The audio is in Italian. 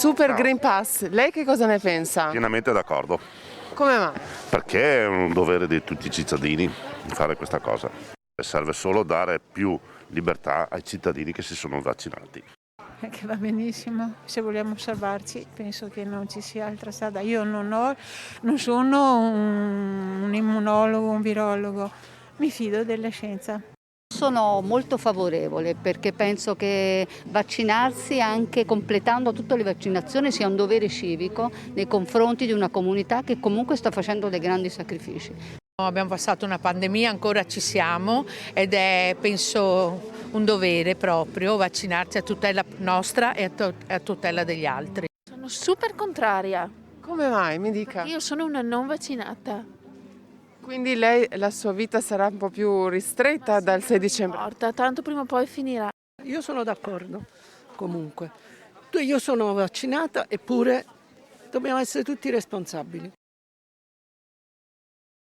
Super Green Pass, lei che cosa ne pensa? Pienamente d'accordo, Come mai? perché è un dovere di tutti i cittadini fare questa cosa. Serve solo dare più libertà ai cittadini che si sono vaccinati. Che va benissimo, se vogliamo salvarci penso che non ci sia altra strada. Io non sono un immunologo, un virologo, mi fido della scienza. Sono molto favorevole perché penso che vaccinarsi, anche completando tutte le vaccinazioni, sia un dovere civico nei confronti di una comunità che comunque sta facendo dei grandi sacrifici. Abbiamo passato una pandemia, ancora ci siamo ed è, penso, un dovere proprio vaccinarsi a tutela nostra e a tutela degli altri. Sono super contraria. Come mai? Mi dica. Io sono una non vaccinata. Quindi lei, la sua vita sarà un po' più ristretta dal 6 dicembre? Morta, tanto prima o poi finirà. Io sono d'accordo, comunque. Io sono vaccinata eppure dobbiamo essere tutti responsabili.